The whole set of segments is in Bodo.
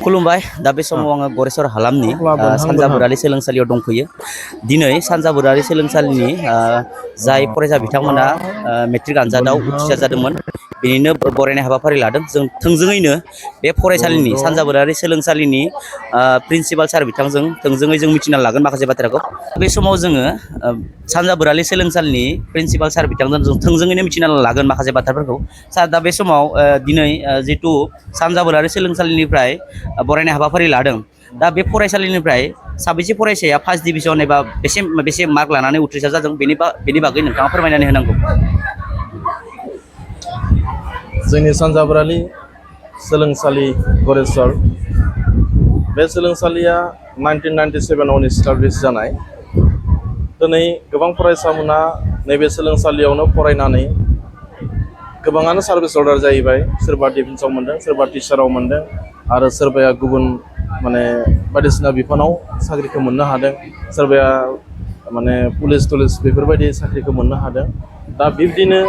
खुलुमबाय दा बे समाव आङो गरेस्वर हालामनि सानजा बोरारि सोलोंसालियाव दंफैयो। दिनै सानजा बोरारि सोलोंसालिनि जाय फरायसा बिथांमोना मेट्रिक आनजादाव उथ्रिसार जादोंमोन बेनिनो बरायनाय हाबाफारि लादों। जों थोंजोङैनो बे फरायसालिनि सानजा बोरारि सोलोंसालिनि प्रिन्सिपाल सार बिथांजों थोंजोङै जों मिथिना लागोन माखासे बाथ्राखौ। बे समाव जोङो सानजा बोरारि सोलोंसालिनि प्रिन्सिपाल सार बिथांजों जों थोंजोङैनो मिथिना लागोन माखासे बाथ्राफोरखौ। सार दा बे समाव दिनै जितु सानजा बोरारि सोलोंसालिनिफ्राय बरायनाय हाबाफारि लादों, दा बे फरायसालिनिफ्राय साबेसे फरायसाया फार्स्ट डिभिजन एबा बेसे मार्क लानानै उथ्रिसार जादों बेनि बागै नोंथाङा फोरमायनानै होनांगौ। जोंनि सानजा बोरारि सोलोंसालि गरेस्वर, बे सोलोंसालिया 1997 इस्टाब्लिश जानाय। दिनै गोबां फरायसामोना नैबे सोलोंसालियावनो फरायनानै गोबाङानो सार्भिस अर्डार जाहैबाय। सोरबा डिफेन्सआव मोन्दों, सोरबा टिचाराव मोन्दों, आरो सोरबाया गुबुन बायदिसिना बिफानाव साख्रिखौ मोननो हादों, सोरबाया पुलिस बेफोरबायदि साख्रिखौ मोननो हादों। दा बिब्दिनो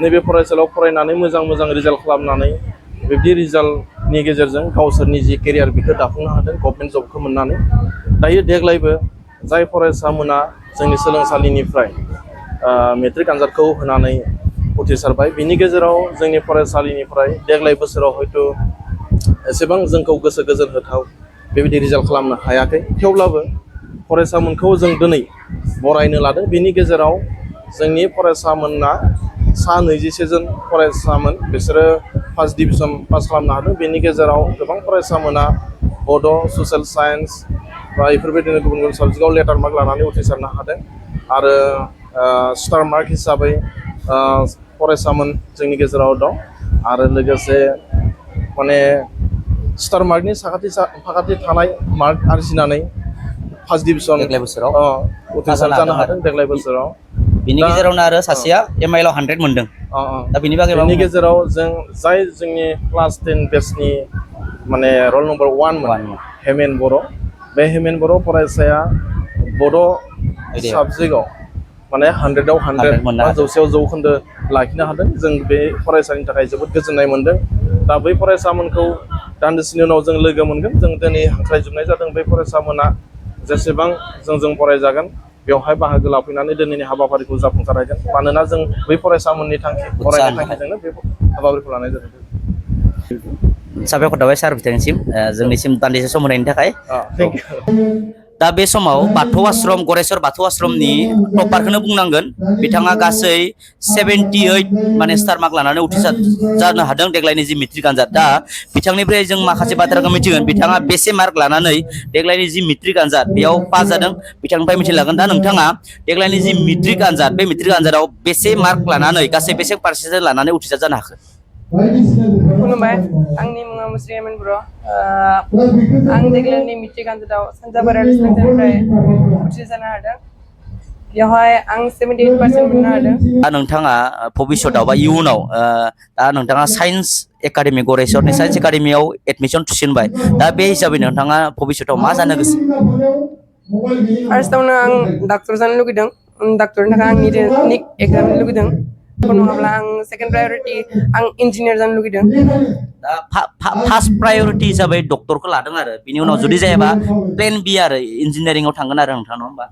नैबे फरायसालियाव फरायनानै मोजां रिजाल्ट खालामनानै बिब्दि रिजाल्टनि गेजेरजों गावसोरनि जि केरियार बेखौ दाफुंनो हादों गभर्नमेन्ट जबखौ मोननानै। दायो देग्लायबो जाय फरायसामोना जोंनि सोलोंसालिनिफ्राय मेट्रिक आनजादखौ होनानै उथ्रिसारबाय, बिनि गेजेराव जोंनि फरायसालिनिफ्राय देग्लाय बोसोराव हयथ' एसेबां जोंखौ गोसो गोजोन होथाव बेबायदि रिजाल्ट खालामनो हायाखै। थेवब्लाबो फरायसामोनखौ जों दिनै बरायनो लादों। बिनि गेजेराव जोंनि फरायसामोनना 126 जन फरायसामोन, बिसोरो फार्स्ट डिभिजन पास खालामनो हादों। बेनि गेजेराव गोबां फरायसामोना बड', ससियेल साइन्स बा बेफोरबायदिनो गुबुन गुबुन साबजेक्टआव लेटार मार्क लानानै उथ्रिसारनो हादों। आरो स्टार मार्क हिसाबै फरायसामोन जोंनि गेजेराव दं। आरो लोगोसे स्टार मार्कनि साखाथि थानाय मार्क आरजिनानै फार्स्ट डिभिजन देग्लाय बोसोराव उथ्रिसार जानो हादों देग्लाय बोसोराव। बिनि गेजेरावनो आरो सासेया एमआइएलआव 100 मोनदों। दा बिनि बागै बेनि गेजेराव जोंनि क्लास 10 बेचनि रल नम्बर 1 हेमेन बर'। बे हेमेन बर' फरायसाया बड' साबजेक्टआव 100आव 100 मोननो बा हादों। 100आव 100 लाखिनो हादों। जों बे फरायसानि थाखाय जोबोद गोजोननाय मोनदों। दा बै फरायसामोनखौ दान्दिसेनि उनाव जों लोगो मोनगोन। जों दिनै हांख्रायजोबनाय जादों बै फरायसामोना जेसेबां जोंजों फरायजागोन बेवहाय बाहागो लाफैनानै दिनैनि हाबाफारिखौ जाफुंसारहोगोन। मानोना जों बै फरायसामोननि फरायनाय थांखिजोंनो बे हाबाफारिखौ लानाय जादों। साबायखर थाबाय सार बिथांनिसिम जोंनिसिम दान्दिसे सम होनायनि थाखाय। Thank you. दा बे समाव बाथौ आश्रम गरेस्वर बाथौ आश्रमनि टपारखौनो बुंनांगोन। बिथाङा गासै 78 स्टार मार्क लानानै उथ्रिसार जानो हादों देग्लायनि जि मेट्रिक आनजाद। दा बिथांनिफ्राय जों माखासे बाथ्राखौ मिथिगोन, बिथाङा बेसे मार्क लानानै देग्लायनि जि मेट्रिक आनजाद बेयाव पास जादों बिथांनिफ्राय मिथिलागोन। दा नोंथाङा देग्लायनि जि मेट्रिक आनजाद, बे मेट्रिक आनजादाव बेसे मार्क लानानै गासै बेसे पारसेन्टेज लानानै उथ्रिसार जानो हाखो? खुलुमबाय, आंनि मुङा मुस्रि हेमेन बर'। आं देग्लायनि मेट्रिक आनजादाव सानजा बोरारि सोलोंसालिनिफ्राय उथ्रिसारनो हादों। बेवहाय आं 78% मोननो हादों। दा नोंथाङा भबिष्यतआव बा इयुनाव दा नोंथाङा साइन्स एकाडेमि गरेस्वरनि साइन्स एकाडेमियाव एडमिसन थुसिनबाय। दा बे हिसाबै नोंथाङा भबिष्यतआव मा जानो गोसो? फार्स्टआवनो आं डाक्टर जानो लुगैदों। डाक्टरनि थाखाय आं निट एग्जाम होनो लुगैदों। नङाब्ला आं सेकेन्ड प्रायरिटि आं इन्जिनियार जानो लुगैदों। दा फार्स्ट प्रायरिटि हिसाबै डक्टरखौ लादों आरो बिनि उनाव जुदि जायाबा प्लेन बि आरो इन्जिनियारिंआव थांगोन आरो नोंथाङा, नङा होमबा?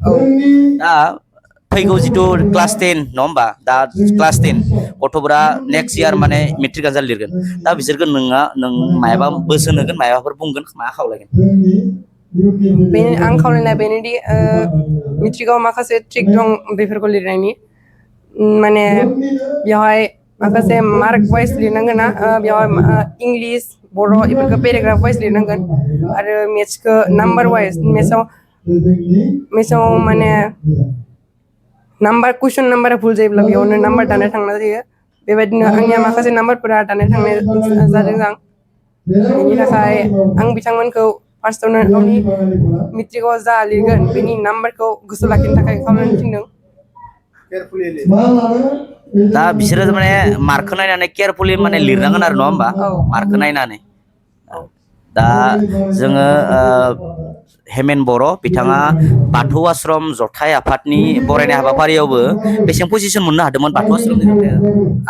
दा फैगौ जिथु क्लास 10 नङा होमबा, दा क्लास 10 गथ'फोरा नेक्स्ट इयार मेट्रिक आनजाद लिरगोन। दा बिसोरखौ नों मायाबा बोसोन होगोन, मायाबाफोर बुंगोन, मा खावलायगोन? आं खावलायनाया बेनोदि मेट्रिकआव माखासे ट्रिक दं बेफोरखौ लिरनायनि। बेवहाय माखासे मार्क वाइज लिरनांगोन ना, बेवहाय इंलिस बर' बेफोरखौ पेराग्राफ वाइज लिरनांगोन। आरो मेथ्सखौ नाम्बार वाइज, मेथ्सआव कुइसन नाम्बारा भुल जायोब्ला बेयावनो नाम्बार दानाय थांनाय जायो। बेबायदिनो आंनिया माखासे नाम्बारफोरा दानाय थांनाय जादों। बेनि थाखाय आं बिथांमोनखौ फार्स्टआवनो गावनि मेट्रिकआव जा लिरगोन बेनि नाम्बारखौ गोसोआव लाखिनो थाखाय खावलायनो थिनदों। दा बिसोरो मार्कखौ नायनानै केयारफुलि लिरनांगोन आरो, नङा होमबा? मार्कखौ नायनानै। दा जोङो हेमेन बर' बिथाङा बाथौ आश्रम जथाय आफादनि बरायनाय हाबाफारियावबो बेसेबां पजिसन मोननो हादोंमोन बाथौ आश्रमनि जथाया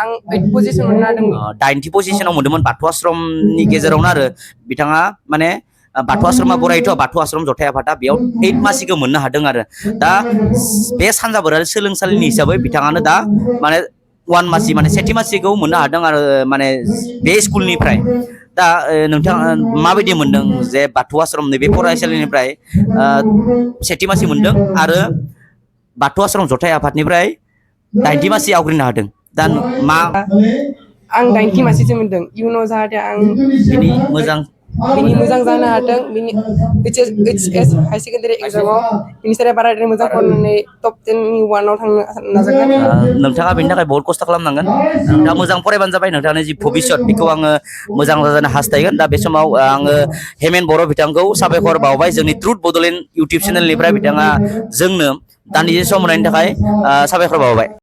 आं 8 पजिसन मोननो हादों 90 पजिसनाव मोनदोंमोन बाथौ आश्रमनि गेजेरावनो आरो बिथाङा माने बाथौ आश्रमा बरायथ' बाथौ आश्रम जथाय आफादा बेयाव 8 मासिखौ मोननो हादों आरो दा बे सानजाबोरारि सोलोंसालिनि हिसाबै बिथाङानो दा माने 1 मासि माने सेथि मासिखौ मोननो हादों आरो माने बे स्कुलनिफ्राय दा नोंथाङा माबायदि मोनदों जे बाथौ आश्रम नैबे फरायसालिनिफ्राय सेथि मासि मोनदों आरो बाथौ आश्रम जथाय आफादनिफ्राय 90 मासि आवग्रिनो हादों दा मा आं 90 मासिसो मोनदों इयुनाव जाहाथे आं बिनि मोजां बिनि मोजां जानो हाथों बिनि HS हाई सेकेन्डारि एग्जामाव बिनिफ्राय बाराद्राय मोजां फरायनानै टप 10 नि 1 आव थांनो नाजागोन नोंथाङा बेनि थाखाय बहुत खस्थ' खालामनांगोन नोंथाङा मोजां फरायबानो जाबाय नोंथांनि जि भबिष्यत बेखौ आङो मोजां जाजानो हास्थायगोन दा बे समाव आङो हेमेन बर' बिथांखौ साबायखर बावबाय जोंनि ट्रुथ बड'लेण्ड इउटुब चेनेलनिफ्राय बिथाङा जोंनो दान्दिसे सम होनायनि थाखाय साबायखर बावबाय